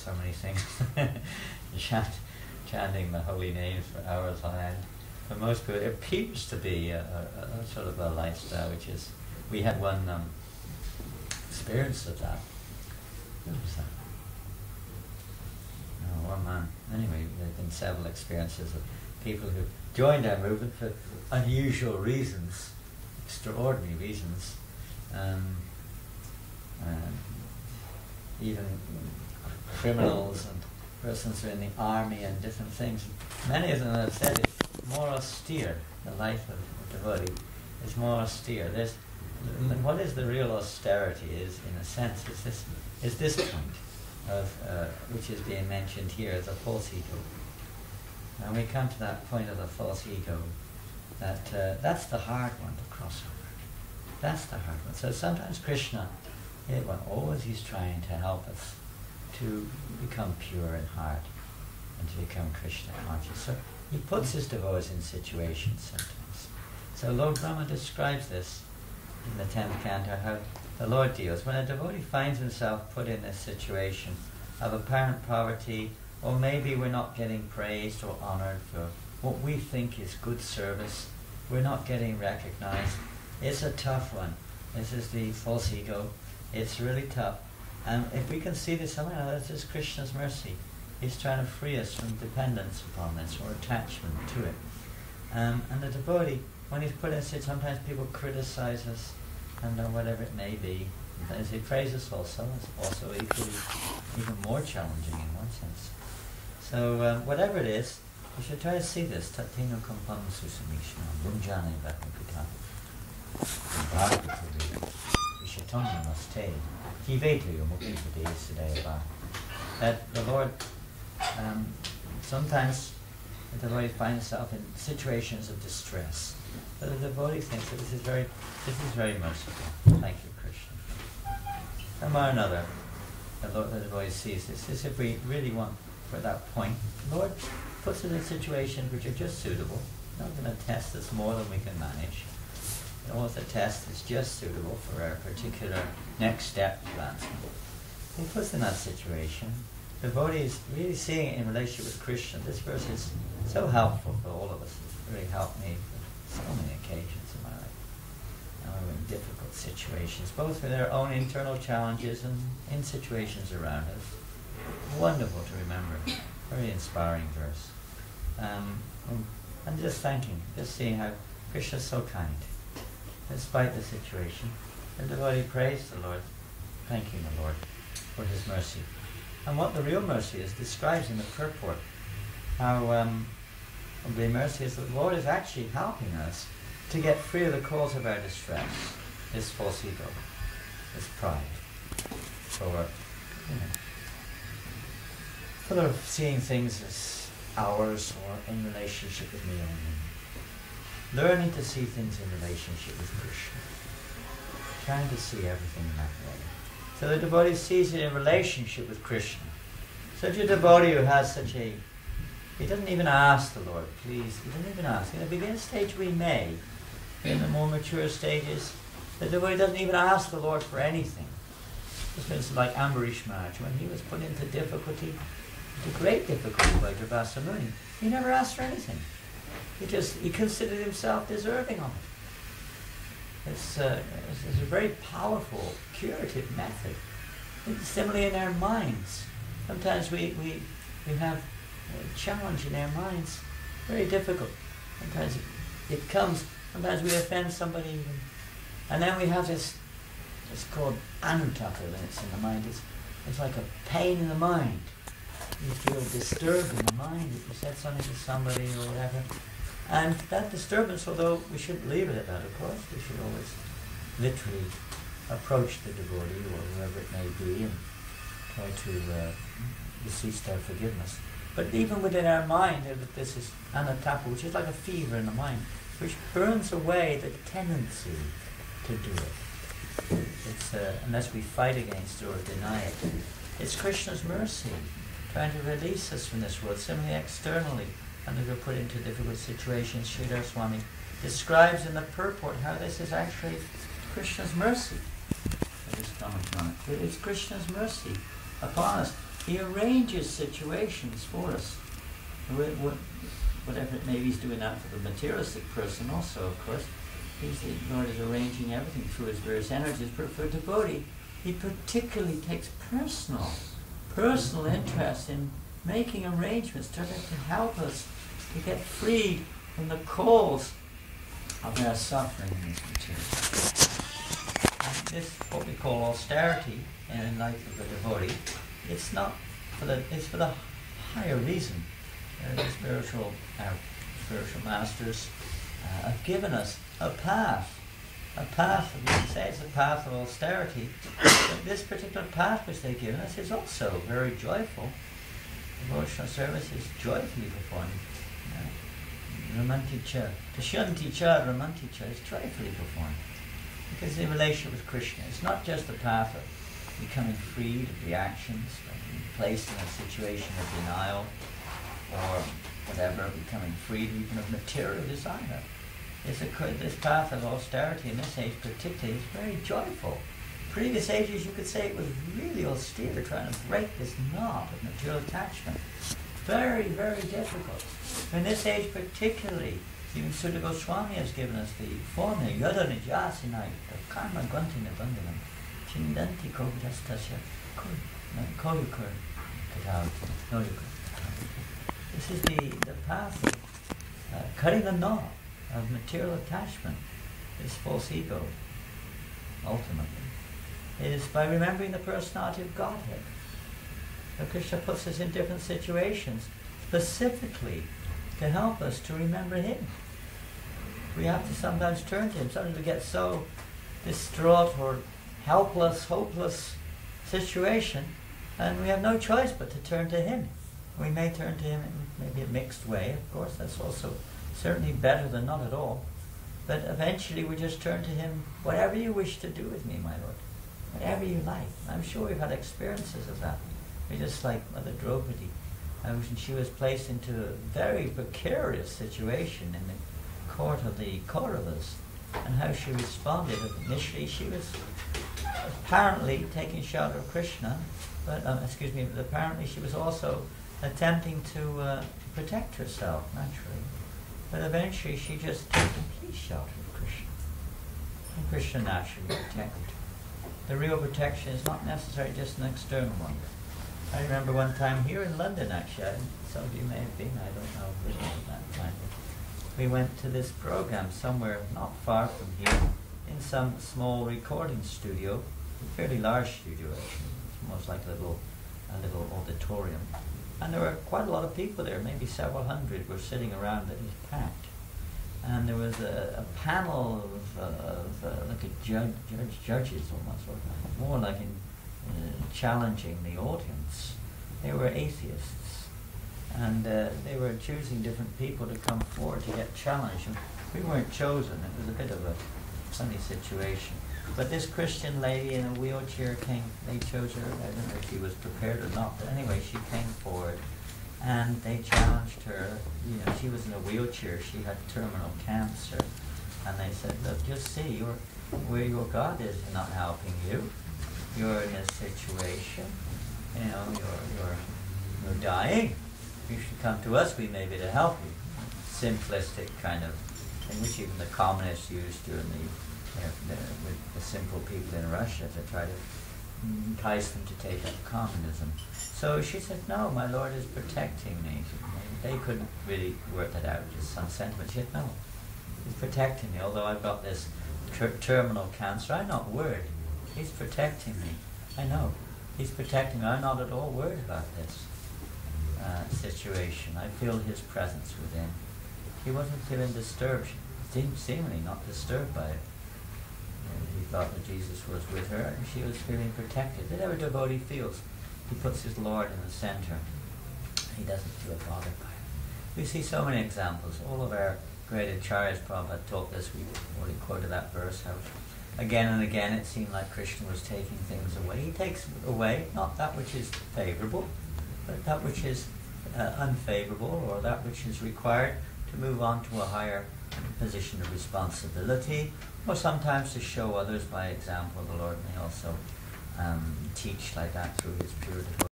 so many things. Chanting the holy names for hours on end. For most people, it appears to be a sort of a lifestyle, which is, we had one experience of that. Who was that? Oh, one man. Anyway, there have been several experiences of people who joined our movement for unusual reasons, extraordinary reasons. Even criminals and persons who are in the army and different things. Many of them have said it's more austere. The life of a devotee is more austere. What is the real austerity is, in a sense, is this point of which is being mentioned here as a false ego. And we come to that point of the false ego, that's the hard one to cross over. That's the hard one. So sometimes Krishna, always he's trying to help us to become pure in heart and to become Krishna conscious. So he puts his devotees in situations sometimes. So Lord Brahma describes this in the 10th canto, how the Lord deals. When a devotee finds himself put in this situation of apparent poverty, or maybe we're not getting praised or honored for what we think is good service, we're not getting recognized, it's a tough one. This is the false ego. It's really tough. And if we can see this somehow, this is Krishna's mercy. He's trying to free us from dependence upon this or attachment to it. And the devotee, when he's put in such, sometimes people criticize us and whatever it may be. Sometimes they praise us also. It's also equally, even more challenging in one sense. So whatever it is, we should try to see this. Tatino kompam susamishna, bunjani bhakti bhakti vishatonga naste, kivetu yomukipade sadeva. That the Lord, sometimes the devotee finds himself in situations of distress. But the devotee thinks that this is very merciful. Thank you, Krishna. Somehow or another, the devotee sees this. This, if we really want for that point, the Lord puts us in situations which are just suitable. Not going to test us more than we can manage. All the test is just suitable for our particular next step advancement. He puts us in that situation. The devotee is really seeing it in relationship with Krishna. This verse is so helpful for all of us. It's really helped me for so many occasions in my life. Now we're in difficult situations, both with our own internal challenges and in situations around us. Wonderful to remember. Very inspiring verse. And just thanking, just seeing how Krishna is so kind. Despite the situation, the devotee praised the Lord, thanking the Lord for his mercy. And what the real mercy is describes in the purport, how the mercy is that the Lord is actually helping us to get free of the cause of our distress, this false ego, this pride, for seeing things as ours or in relationship with me only. Learning to see things in relationship with Krishna. Trying to see everything in that way. So the devotee sees it in relationship with Krishna. Such a devotee who has he doesn't even ask the Lord, please. He doesn't even ask. In the beginning stage we may. In the more mature stages, the devotee doesn't even ask the Lord for anything. For instance, like Ambarish Maharaj, when he was put into difficulty, into great difficulty by Durvasa Muni, he never asked for anything. He considered himself deserving of it. It's a very powerful, curative method. Similarly in our minds. Sometimes we have a challenge in our minds, very difficult. Sometimes it comes, sometimes we offend somebody even. And then we have this, it's called anuttaka when it's in the mind. It's like a pain in the mind. You feel disturbed in the mind if you said something to somebody or whatever. And that disturbance, although we shouldn't leave it at that, of course, we should always literally approach the devotee or whoever it may be and try to beseech their forgiveness. But even within our mind, this is anattapa, which is like a fever in the mind, which burns away the tendency to do it. It's unless we fight against it or deny it. It's Krishna's mercy, trying to release us from this world, similarly externally. And if we're put into difficult situations, Sridhar Swami describes in the purport how this is actually Krishna's mercy. It's Krishna's mercy upon us. He arranges situations for us. Whatever it may be, he's doing that for the materialistic person also, of course. The Lord is arranging everything through his various energies, but for a devotee, he particularly takes personal interest in making arrangements to help us to get freed from the cause of our suffering in this material. And this, what we call austerity in the life of a devotee, it's not for it's for the higher reason. The spiritual masters have given us a path, we can say it's a path of austerity, but this particular path which they've given us is also very joyful. Devotional service is joyfully performed. Ramantica, Tashantica, Ramantica is joyfully performed. Because the relationship with Krishna is not just the path of becoming freed of reactions, being placed in a situation of denial, or whatever, becoming freed even of material desire. This path of austerity in this age particularly is very joyful. Previous ages you could say it was really austere, trying to break this knot of material attachment. Very, very difficult. In this age particularly, even Janananda Goswami has given us the formula, Yada Nijasinai, the karma gunti nabandhanam, chindanti kovidastasya, koyukur katavati, noyukur. This is the path of cutting the knot of material attachment, this false ego, ultimately. It is by remembering the personality of Godhead. So Krishna puts us in different situations, specifically to help us to remember Him. We have to sometimes turn to Him. Sometimes we get so distraught or helpless, hopeless situation, and we have no choice but to turn to Him. We may turn to Him in maybe a mixed way, of course, that's also certainly better than not at all. But eventually we just turn to Him, whatever you wish to do with me, my Lord. Whatever you like. I'm sure we've had experiences of that. We're just like Mother Draupadi. She was placed into a very precarious situation in the court of the Kauravas, and how she responded. Initially she was apparently taking shelter of Krishna, but apparently she was also attempting to protect herself, naturally. But eventually she just took complete shelter of Krishna. And Krishna naturally protected her. The real protection is not necessarily just an external one. I remember one time here in London, actually, some of you may have been, I don't know if it was at that time. We went to this program somewhere not far from here, in some small recording studio, a fairly large studio actually, it's almost like a little auditorium. And there were quite a lot of people there, maybe several hundred were sitting around it. It was packed. And there was a panel of like a judges almost, or more like challenging the audience. They were atheists, and they were choosing different people to come forward to get challenged. And we weren't chosen. It was a bit of a funny situation. But this Christian lady in a wheelchair came, they chose her, I don't know if she was prepared or not, but anyway, she came forward and they challenged her. You know, she was in a wheelchair, she had terminal cancer, and they said, look, just see, where your God is not helping you. You're in a situation, you know, you're dying. You should come to us, we may be able to help you. Simplistic kind of thing, which even the communists used during with the simple people in Russia to try to entice them to take up communism. So she said, no, my Lord is protecting me. They couldn't really work that out, just some sentiment. She said, no, He's protecting me. Although I've got this terminal cancer, I'm not worried. He's protecting me. I know. He's protecting me. I'm not at all worried about this situation. I feel His presence within. She wasn't feeling disturbed. She seemed seemingly not disturbed by it. He thought that Jesus was with her and she was feeling protected. Whatever devotee feels, he puts his Lord in the center. He doesn't feel bothered by it. We see so many examples. All of our great acharyas, Prabhupada taught this. We already quoted that verse, how again and again it seemed like Krishna was taking things away. He takes away not that which is favorable, but that which is unfavorable, or that which is required to move on to a higher position of responsibility, or sometimes to show others by example. The Lord may also teach like that through His pure devotion.